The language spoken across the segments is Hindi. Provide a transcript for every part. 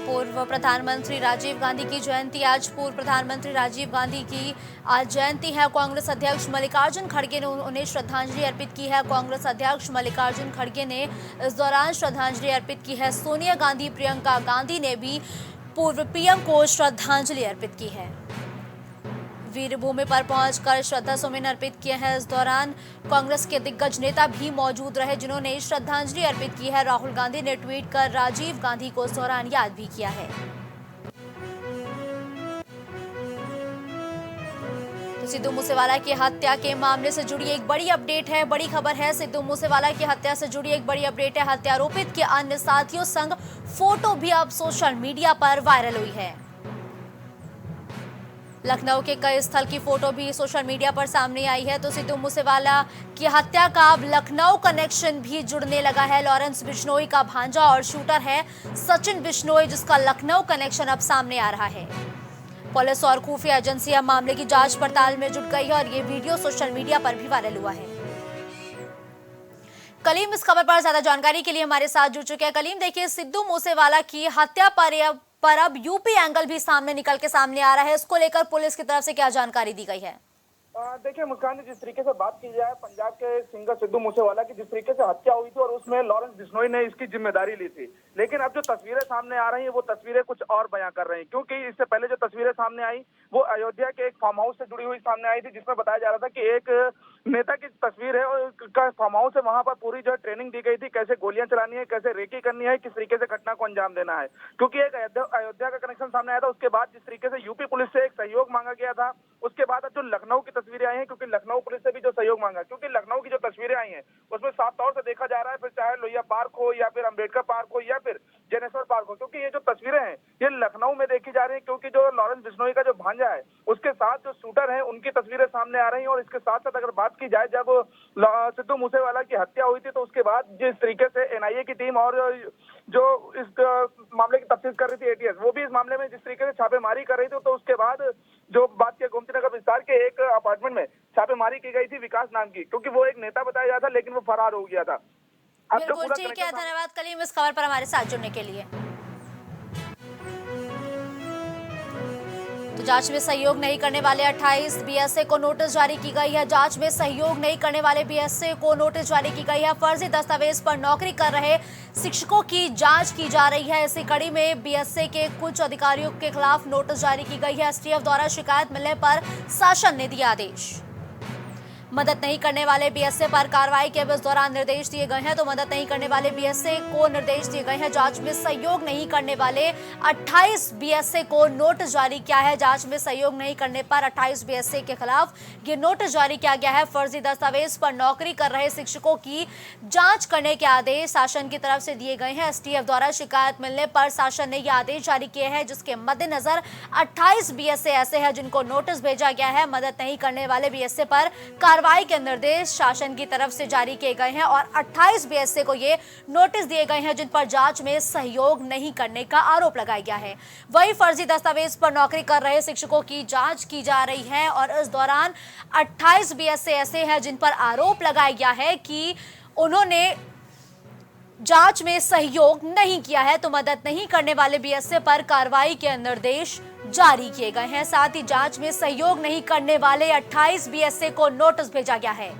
पूर्व प्रधानमंत्री राजीव गांधी की जयंती। आज पूर्व प्रधानमंत्री राजीव गांधी की आज जयंती है। कांग्रेस अध्यक्ष मल्लिकार्जुन खड़गे ने उन्हें श्रद्धांजलि अर्पित की है। कांग्रेस अध्यक्ष मल्लिकार्जुन खड़गे ने इस दौरान श्रद्धांजलि अर्पित की है। सोनिया गांधी, प्रियंका गांधी ने भी पूर्व पीएम को श्रद्धांजलि अर्पित की है। वीरभूमि पर पहुंचकर श्रद्धा सुमन अर्पित किए हैं। इस दौरान कांग्रेस के दिग्गज नेता भी मौजूद रहे जिन्होंने श्रद्धांजलि अर्पित की है। राहुल गांधी ने ट्वीट कर राजीव गांधी को इस दौरान याद भी किया है। तो सिद्धू मूसेवाला की हत्या के मामले से जुड़ी एक बड़ी अपडेट है, बड़ी खबर है। सिद्धू मूसेवाला की हत्या से जुड़ी एक बड़ी अपडेट है। हत्यारोपित के अन्य साथियों संग फोटो भी अब सोशल मीडिया पर वायरल हुई है। लखनऊ के कई स्थल की फोटो भी सोशल मीडिया पर सामने आई है। तो सिद्धू मूसेवाला की हत्या का अब लखनऊ कनेक्शन भी जुड़ने लगा है। लॉरेंस बिश्नोई का भांजा और शूटर है सचिन बिश्नोई, जिसका लखनऊ कनेक्शन अब सामने आ रहा है। पुलिस और खुफिया एजेंसियां मामले की जांच पड़ताल में जुट गई है और ये वीडियो सोशल मीडिया पर भी वायरल हुआ है। कलीम इस खबर पर ज्यादा जानकारी के लिए हमारे साथ जुड़ चुके हैं। कलीम, देखिए, सिद्धू मूसेवाला की हत्या पर अब यूपी एंगल भी निकल के सामने आ रहा है। इसको लेकर पुलिस की तरफ से क्या जानकारी दी गई है? देखिए मुस्कान जी, जिस तरीके से बात की जाए पंजाब के सिंगर सिद्धू मूसेवाला की जिस तरीके से हत्या हुई थी और उसमें लॉरेंस बिश्नोई ने इसकी जिम्मेदारी ली थी, लेकिन अब जो तस्वीरें सामने आ रही हैं वो तस्वीरें कुछ और बयां कर रही हैं। क्योंकि इससे पहले जो तस्वीरें सामने आई वो अयोध्या के एक फार्म हाउस से जुड़ी हुई सामने आई थी, जिसमें बताया जा रहा था कि एक नेता की तस्वीर है और का फार्म हाउस है, वहां पर पूरी जो है ट्रेनिंग दी गई थी, कैसे गोलियां चलानी है, कैसे रेकी करनी है, किस तरीके से घटना को अंजाम देना है। क्योंकि एक अयोध्या का कनेक्शन सामने आया था, उसके बाद जिस तरीके से यूपी पुलिस से एक सहयोग मांगा गया था, उसके बाद अब जो लखनऊ की तस्वीरें आई हैं, क्योंकि लखनऊ पुलिस से भी जो सहयोग मांगा, क्योंकि लखनऊ की जो तस्वीरें आई हैं उसमें साफ तौर से देखा जा रहा है, फिर चाहे लोहिया पार्क हो या फिर अंबेडकर पार्क हो या फिर जनेश्वर पार्क हो, क्योंकि ये जो तस्वीरें हैं ये लखनऊ में देखी जा रही है। क्योंकि जो लॉरेंस बिश्नोई का जो भांजा है उसके साथ जो शूटर है उनकी तस्वीरें सामने आ रही हैं। और इसके साथ साथ अगर बात की जाए, जब सिद्धू मूसेवाला की हत्या हुई थी तो उसके बाद जिस तरीके से एनआईए की टीम और जो इस मामले की तफ्तीश कर रही थी एटीएस, वो भी इस मामले में जिस तरीके से छापेमारी कर रही थी, तो उसके बाद जो बात की गोमती नगर विस्तार के एक अपार्टमेंट में छापेमारी की गई थी विकास नाम की, क्योंकि वो एक नेता बताया जाता लेकिन वो फरार हो गया था। बिल्कुल ठीक है, धन्यवाद कलीम इस खबर पर हमारे साथ जुड़ने के लिए। तो जांच में सहयोग नहीं करने वाले 28 बीएसए को नोटिस जारी की गई है। जांच में सहयोग नहीं करने वाले बीएसए को नोटिस जारी की गई है। फर्जी दस्तावेज पर नौकरी कर रहे शिक्षकों की जांच की जा रही है। इसी कड़ी में बीएसए के कुछ अधिकारियों के खिलाफ नोटिस जारी की गई है। एसटीएफ द्वारा शिकायत मिलने पर शासन ने दिया आदेश। मदद नहीं करने वाले बीएसए पर कार्रवाई के इस दौरान निर्देश दिए गए हैं। तो मदद नहीं करने वाले बीएसए को निर्देश दिए गए हैं। जांच में सहयोग नहीं करने वाले 28 बीएसए को नोटिस जारी किया है। जांच में सहयोग नहीं करने पर 28 बीएसए के खिलाफ ये नोटिस जारी किया गया है। फर्जी दस्तावेज पर नौकरी कर रहे शिक्षकों की जांच करने के आदेश शासन की तरफ से दिए गए हैं। एसटीएफ द्वारा शिकायत मिलने पर शासन ने ये आदेश जारी किए हैं, जिसके मद्देनजर 28 बीएसए ऐसे हैं जिनको नोटिस भेजा गया है। मदद नहीं करने वाले बीएसए पर कार्रवाई के निर्देश शासन की तरफ से जारी किए गए हैं और 28 बीएसए को ये नोटिस दिए गए हैं जिन पर जांच में सहयोग नहीं करने का आरोप लगाया गया है। वही फर्जी दस्तावेज पर नौकरी कर रहे शिक्षकों की जांच की जा रही है और इस दौरान 28 बीएसए ऐसे हैं जिन पर आरोप लगाया गया है कि उन्होंने जांच में सहयोग नहीं किया है। तो मदद नहीं करने वाले बीएसए पर कार्रवाई के निर्देश जारी किए गए हैं। साथ ही जांच में सहयोग नहीं करने वाले 28 बीएसए को नोटिस भेजा गया है।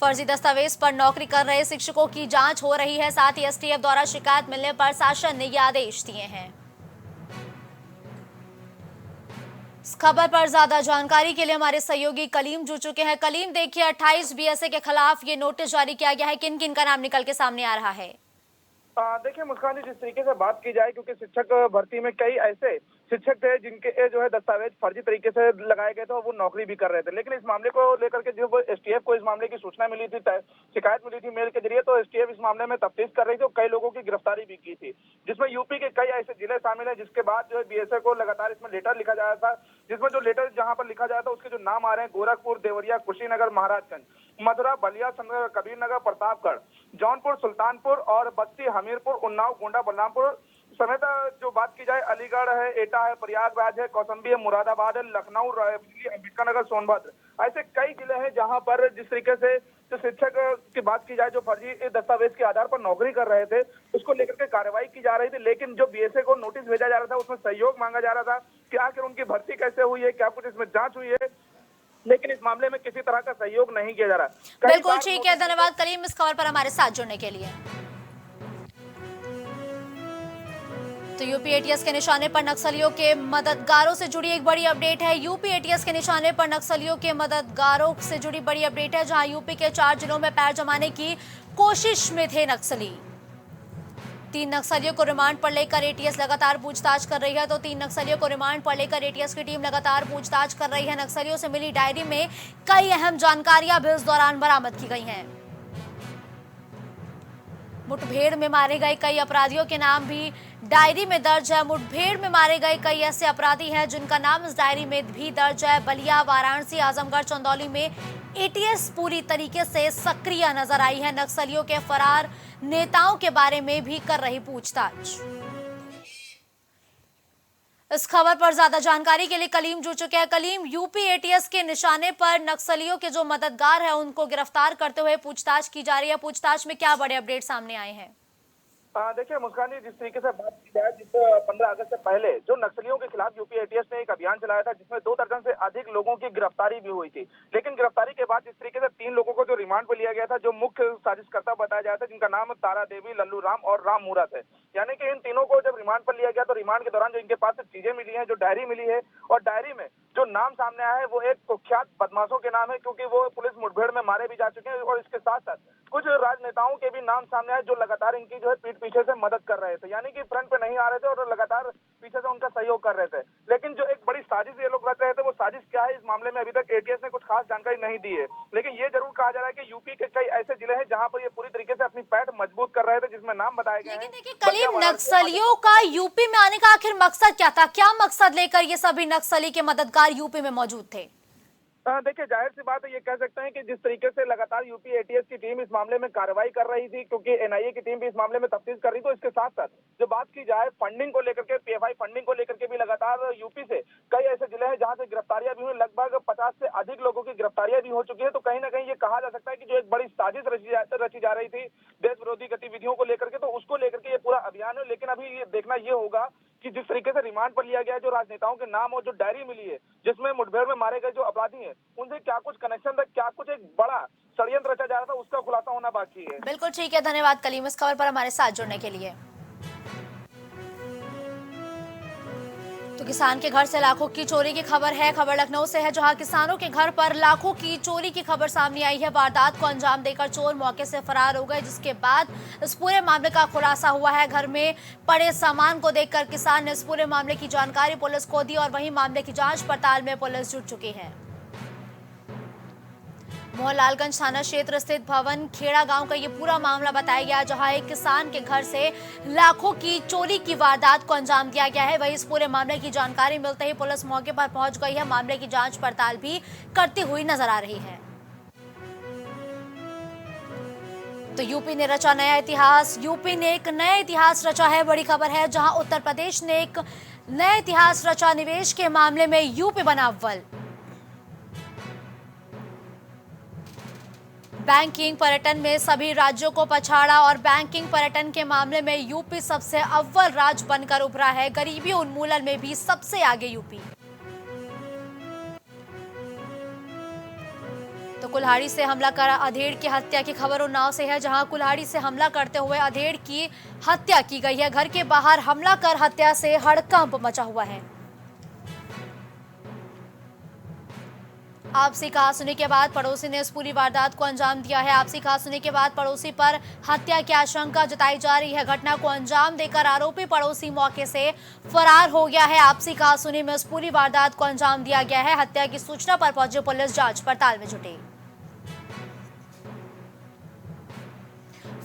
फर्जी दस्तावेज पर नौकरी कर रहे शिक्षकों की जांच हो रही है। साथ ही एसटीएफ द्वारा शिकायत मिलने पर शासन ने ये आदेश दिए हैं। इस खबर पर ज्यादा जानकारी के लिए हमारे सहयोगी कलीम जुड़ चुके हैं। कलीम, देखिए, 28 बीएसए के खिलाफ ये नोटिस जारी किया गया है। किन किन का नाम निकल के सामने आ रहा है? देखिए मुस्कान जी, जिस तरीके से बात की जाए, क्योंकि शिक्षक भर्ती में कई ऐसे शिक्षक थे जिनके जो है दस्तावेज फर्जी तरीके से लगाए गए थे और वो नौकरी भी कर रहे थे। लेकिन इस मामले को लेकर के जो एसटीएफ को इस मामले की सूचना मिली थी, शिकायत मिली थी मेल के जरिए, तो एसटीएफ इस मामले में तफ्तीश कर रही थी और कई लोगों की गिरफ्तारी भी की थी, जिसमें यूपी के कई ऐसे जिले शामिल है। जिसके बाद जो है बीएसए को लगातार इसमें लेटर लिखा जा रहा था, जिसमें जो लेटर जहां पर लिखा जाता था उसके जो नाम आ रहे हैं गोरखपुर, देवरिया, कुशीनगर, महाराजगंज, मथुरा, बलिया, कबीर नगर, प्रतापगढ़, जौनपुर, सुल्तानपुर और बस्ती, हमीरपुर, उन्नाव, गोंडा, बलरामपुर समेत जो बात की जाए अलीगढ़ है, एटा है, प्रयागराज है, कौशाम्बी है, मुरादाबाद है, लखनऊ, रायबरेली, अंबेडकर नगर, सोनभद्र, ऐसे कई जिले हैं जहां पर जिस तरीके से जो शिक्षक की बात की जाए, जो फर्जी दस्तावेज के आधार पर नौकरी कर रहे थे, उसको लेकर के कार्रवाई की जा रही थी, लेकिन जो बीएसए को नोटिस भेजा जा रहा था उसमें सहयोग मांगा जा रहा था कि आखिर उनकी भर्ती कैसे हुई है, क्या कुछ इसमें जांच हुई है, लेकिन इस मामले में किसी तरह का सहयोग नहीं किया जा रहा। बिल्कुल ठीक है, धन्यवाद कलीम इस खबर पर हमारे साथ जुड़ने के लिए। तो यूपी एटीएस के निशाने पर नक्सलियों के मददगारों से जुड़ी एक बड़ी अपडेट है। यूपी एटीएस के निशाने पर नक्सलियों के मददगारों से जुड़ी बड़ी अपडेट है, जहां यूपी के 4 जिलों में पैर जमाने की कोशिश में थे नक्सली। 3 नक्सलियों को रिमांड पर लेकर एटीएस लगातार पूछताछ कर रही है। तो 3 नक्सलियों को रिमांड पर लेकर एटीएस की टीम लगातार पूछताछ कर रही है। नक्सलियों से मिली डायरी में कई अहम जानकारियां भी इस दौरान बरामद की गई हैं। मुठभेड़ में मारे गए कई अपराधियों के नाम भी डायरी में दर्ज है। मुठभेड़ में मारे गए कई ऐसे अपराधी हैं जिनका नाम इस डायरी में भी दर्ज है। बलिया, वाराणसी, आजमगढ़, चंदौली में एटीएस पूरी तरीके से सक्रिय नजर आई है। नक्सलियों के फरार नेताओं के बारे में भी कर रही पूछताछ। इस खबर पर ज्यादा जानकारी के लिए कलीम जुड़ चुके हैं। कलीम, यूपी एटीएस के निशाने पर नक्सलियों के जो मददगार हैं उनको गिरफ्तार करते हुए पूछताछ की जा रही है। पूछताछ में क्या बड़े अपडेट सामने आए हैं? देखिए मुस्कान जी, जिस तरीके से बात की जाए, जिस 15 अगस्त से पहले जो नक्सलियों के खिलाफ यूपी एटीएस ने एक अभियान चलाया था, जिसमें 2 दर्जन से अधिक लोगों की गिरफ्तारी भी हुई थी, लेकिन गिरफ्तारी के बाद जिस तरीके से 3 लोगों को जो रिमांड पर लिया गया था, जो मुख्य साजिशकर्ता बताया जाता है, जिनका नाम तारा देवी, लल्लू राम और राम मूरत है, यानी कि इन तीनों को जब रिमांड पर लिया गया तो रिमांड के दौरान जो इनके पास से चीजें मिली हैं, जो डायरी मिली है, और डायरी में जो नाम सामने आया है वो एक कुख्यात बदमाशों के नाम है, क्योंकि वो पुलिस मुठभेड़ में मारे भी जा चुके हैं, और इसके साथ साथ कुछ राजनेताओं के भी नाम सामने आए जो लगातार इनकी जो है पीठ पीछे से मदद कर रहे थे, यानी कि फ्रंट पे नहीं आ रहे थे और लगातार पीछे से उनका सहयोग कर रहे थे। लेकिन जो एक बड़ी साजिश ये लोग रच रहे थे, वो साजिश क्या है, इस मामले में अभी तक एटीएस ने कुछ खास जानकारी नहीं दी है, लेकिन ये जरूर कहा जा रहा है कि यूपी के कई ऐसे जिले हैं जहां पर ये पूरी तरीके से अपनी पैठ मजबूत कर रहे थे, जिसमें नाम बताए गए हैं। लेकिन देखिए कलीम, नक्सलियों का यूपी में आने का आखिर मकसद क्या था? क्या मकसद लेकर ये सभी नक्सली के मददगार यूपी में मौजूद थे? देखिए, जाहिर सी बात है, ये कह सकते हैं कि जिस तरीके से लगातार यूपी एटीएस की टीम इस मामले में कार्रवाई कर रही थी, क्योंकि एनआईए की टीम भी इस मामले में तफ्तीश कर रही थी, तो इसके साथ साथ जो बात की जाए फंडिंग को लेकर के, पीएफआई फंडिंग को लेकर के भी लगातार यूपी से कई ऐसे जिले हैं जहां से गिरफ्तारियां भी हुई। लगभग 50 से अधिक लोगों की गिरफ्तारियां भी हो चुकी है। तो कहीं ना कहीं ये कहा जा सकता है कि जो एक बड़ी साजिश रची जा रही थी देश विरोधी गतिविधियों को लेकर के, तो उसको लेकर के ये पूरा अभियान है। लेकिन अभी ये देखना ये होगा कि जिस तरीके से रिमांड पर लिया गया है, जो राजनेताओं के नाम और जो डायरी मिली है जिसमें मुठभेड़ में मारे गए जो अपराधी हैं, उनसे क्या कुछ कनेक्शन था, क्या कुछ एक बड़ा षड्यंत्र रचा जा रहा था, उसका खुलासा होना बाकी है। बिल्कुल ठीक है, धन्यवाद कलीम इस खबर पर हमारे साथ जुड़ने के लिए। तो किसान के घर से लाखों की चोरी की खबर है। खबर लखनऊ से है, जहां किसानों के घर पर लाखों की चोरी की खबर सामने आई है। वारदात को अंजाम देकर चोर मौके से फरार हो गए, जिसके बाद इस पूरे मामले का खुलासा हुआ है। घर में पड़े सामान को देखकर किसान ने इस पूरे मामले की जानकारी पुलिस को दी और वहीं मामले की जांच पड़ताल में पुलिस जुट चुकी है। मोहनलालगंज थाना क्षेत्र स्थित भवन खेड़ा गांव का ये पूरा मामला बताया गया, जहां एक किसान के घर से लाखों की चोरी की वारदात को अंजाम दिया गया है। वहीं इस पूरे मामले की जानकारी मिलते ही पुलिस मौके पर पहुंच गई है। मामले की जांच पड़ताल भी करती हुई नजर आ रही है। तो यूपी ने रचा नया इतिहास। यूपी ने एक नया इतिहास रचा है, बड़ी खबर है, जहां उत्तर प्रदेश ने एक नया इतिहास रचा। निवेश के मामले में यूपी बना अव्वल। बैंकिंग पर्यटन में सभी राज्यों को पछाड़ा और बैंकिंग पर्यटन के मामले में यूपी सबसे अव्वल राज्य बनकर उभरा है। गरीबी उन्मूलन में भी सबसे आगे यूपी। तो कुल्हाड़ी से हमला कर अधेड़ की हत्या की खबर उन्नाव से है, जहां कुल्हाड़ी से हमला करते हुए अधेड़ की हत्या की गई है। घर के बाहर हमला कर हत्या से हड़कंप मचा हुआ है। आपसी कहासुनी के बाद पड़ोसी ने इस पूरी वारदात को अंजाम दिया है। आपसी कहासुनी के बाद पड़ोसी पर हत्या की आशंका जताई जा रही है। घटना को अंजाम देकर आरोपी पड़ोसी मौके से फरार हो गया है। आपसी कहासुनी में इस पूरी वारदात को अंजाम दिया गया है। हत्या की सूचना पर पहुंची पुलिस जांच पड़ताल में जुटी।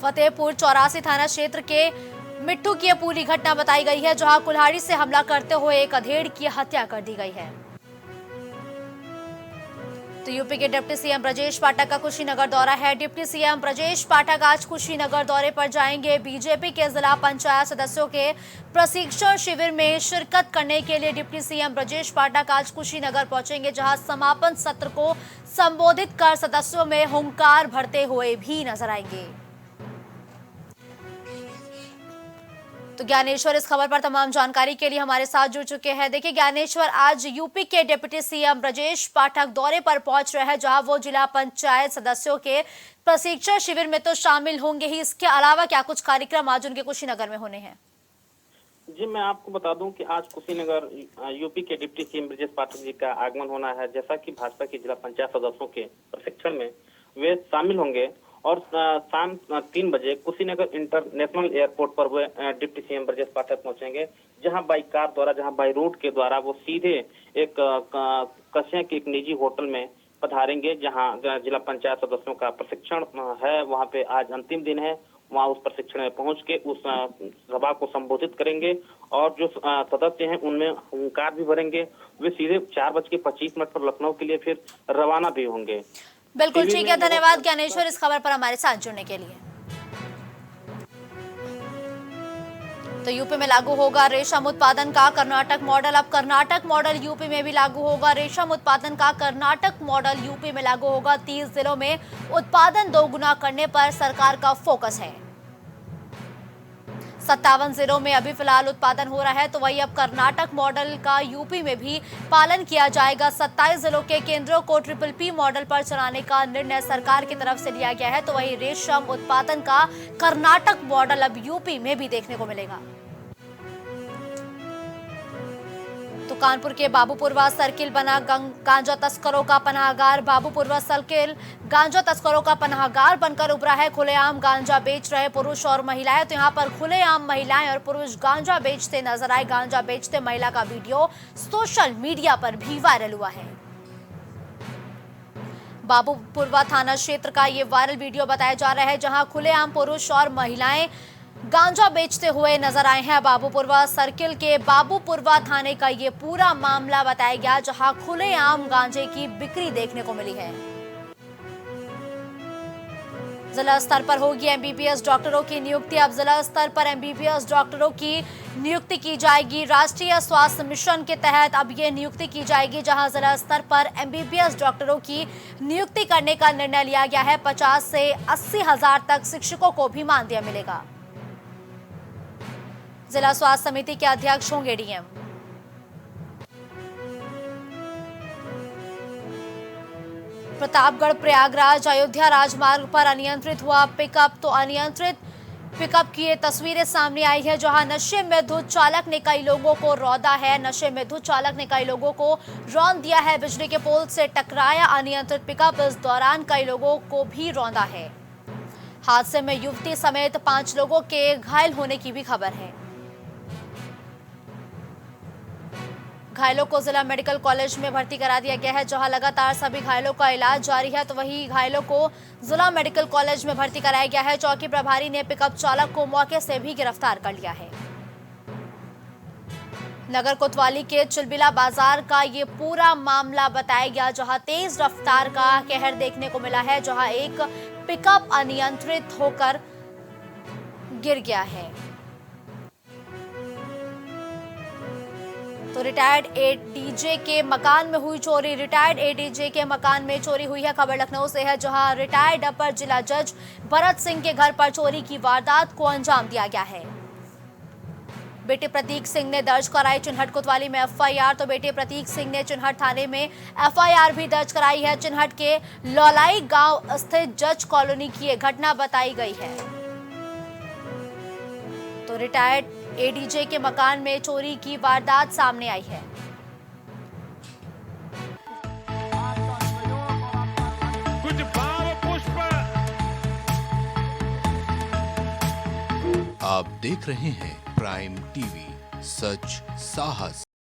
फतेहपुर 84 थाना क्षेत्र के मिट्टू की पूरी घटना बताई गई है, जहां कुल्हाड़ी से हमला करते हुए एक अधेड़ की हत्या कर दी गई है। तो यूपी के डिप्टी सीएम ब्रजेश पाठक का कुशीनगर दौरा है। डिप्टी सीएम ब्रजेश पाठक आज कुशीनगर दौरे पर जाएंगे। बीजेपी के जिला पंचायत सदस्यों के प्रशिक्षण शिविर में शिरकत करने के लिए डिप्टी सीएम ब्रजेश पाठक आज कुशीनगर पहुंचेंगे, जहां समापन सत्र को संबोधित कर सदस्यों में हुंकार भरते हुए भी नजर आएंगे। तो ज्ञानेश्वर इस खबर पर तमाम जानकारी के लिए हमारे साथ जुड़ चुके हैं। देखिए ज्ञानेश्वर, आज यूपी के डिप्टी सीएम ब्रजेश पाठक दौरे पर पहुंच रहे हैं, जहां वो जिला पंचायत सदस्यों के प्रशिक्षण शिविर में तो शामिल होंगे ही, इसके अलावा क्या कुछ कार्यक्रम आज उनके कुशीनगर में होने हैं? जी, मैं आपको बता दूं कि आज कुशीनगर यूपी के डिप्टी सीएम ब्रजेश पाठक जी का आगमन होना है। जैसा कि भाजपा के जिला पंचायत सदस्यों के प्रशिक्षण में वे शामिल होंगे और शाम 3 बजे कुशीनगर इंटरनेशनल एयरपोर्ट पर वे डिप्टी सीएम ब्रजेश पाठक पहुंचेंगे, जहां बाई कार द्वारा, जहां बाई रोड के द्वारा वो सीधे एक कस्या के एक निजी होटल में पधारेंगे, जहां जिला पंचायत सदस्यों का प्रशिक्षण है। वहां पे आज अंतिम दिन है। वहां उस प्रशिक्षण में पहुंच के उस सभा को संबोधित करेंगे और जो सदस्य हैं उनमें हुंकार भी भरेंगे। वे सीधे 4:25 पर लखनऊ के लिए फिर रवाना भी होंगे। बिल्कुल ठीक है, धन्यवाद ज्ञानेश्वर इस खबर पर हमारे साथ जुड़ने के लिए। तो यूपी में लागू होगा रेशम उत्पादन का कर्नाटक मॉडल। अब कर्नाटक मॉडल यूपी में भी लागू होगा। रेशम उत्पादन का कर्नाटक मॉडल यूपी में लागू होगा। 30 जिलों में उत्पादन दोगुना करने पर सरकार का फोकस है। 57 जिलों में अभी फिलहाल उत्पादन हो रहा है, तो वही अब कर्नाटक मॉडल का यूपी में भी पालन किया जाएगा। 27 जिलों के केंद्रों को PPP मॉडल पर चलाने का निर्णय सरकार की तरफ से लिया गया है, तो वही रेशम उत्पादन का कर्नाटक मॉडल अब यूपी में भी देखने को मिलेगा। तो कानपुर के बाबूपुरवा सर्किल बना गांजा तस्करों का पनाहगार। बाबूपुरवा सर्किल गांजा तस्करों का पनाहगार बनकर उभरा है। खुलेआम गांजा बेच रहे पुरुष और महिलाएं, तो यहाँ पर खुलेआम महिलाएं और पुरुष गांजा बेचते नजर आए। गांजा बेचते महिला का वीडियो सोशल मीडिया पर भी वायरल हुआ है। बाबूपुरवा थाना क्षेत्र का ये वायरल वीडियो बताया जा रहा है, जहां खुलेआम पुरुष और महिलाएं गांजा बेचते हुए नजर आए हैं। बाबूपुरवा सर्किल के बाबूपुरवा थाने का ये पूरा मामला बताया गया, जहां खुलेआम गांजे की बिक्री देखने को मिली है। जिला स्तर पर होगी MBBS डॉक्टरों की नियुक्ति। अब जिला स्तर पर MBBS डॉक्टरों की नियुक्ति की जाएगी। राष्ट्रीय स्वास्थ्य मिशन के तहत अब ये नियुक्ति की जाएगी, जहां जिला स्तर पर MBBS डॉक्टरों की नियुक्ति करने का निर्णय लिया गया है। 50 से 80 हजार तक शिक्षकों को भी मानदेय मिलेगा। जिला स्वास्थ्य समिति के अध्यक्ष होंगे DM। प्रतापगढ़ प्रयागराज अयोध्या राजमार्ग पर अनियंत्रित हुआ पिकअप। तो अनियंत्रित पिकअप की ये तस्वीरें सामने आई है, जहां नशे में धुत चालक ने कई लोगों को रौंदा है। नशे में धुत चालक ने कई लोगों को रौंद दिया है। बिजली के पोल से टकराया अनियंत्रित पिकअप। इस दौरान कई लोगों को भी रौंदा है। हादसे में युवती समेत 5 लोगों के घायल होने की भी खबर है। घायलों को जिला मेडिकल कॉलेज में भर्ती करा दिया गया है, जहां लगातार सभी घायलों का इलाज जारी है। तो वही घायलों को जिला मेडिकल कॉलेज में भर्ती कराया गया है। चौकी प्रभारी ने पिकअप चालक को मौके से भी गिरफ्तार कर लिया है। नगर कोतवाली के चिलबिला बाजार का ये पूरा मामला बताया गया, जहां तेज रफ्तार का कहर देखने को मिला है, जहां एक पिकअप अनियंत्रित होकर गिर गया है। तो रिटायर्ड ADJ के मकान में हुई चोरी। रिटायर्ड ADJ के मकान में चोरी हुई है। खबर लखनऊ से है, जहां रिटायर्ड अपर जिला जज भरत सिंह के घर पर चोरी की वारदात को अंजाम दिया गया है। बेटे प्रतीक सिंह ने दर्ज कराई चिन्हट कोतवाली में FIR। तो बेटे प्रतीक सिंह ने चिन्हट थाने में FIR भी दर्ज कराई है। चिन्हट के लौलाई गांव स्थित जज कॉलोनी की यह घटना बताई गई है। तो रिटायर्ड ADJ के मकान में चोरी की वारदात सामने आई है। कुछ भाव पुष्प। आप देख रहे हैं प्राइम TV, सच साहस।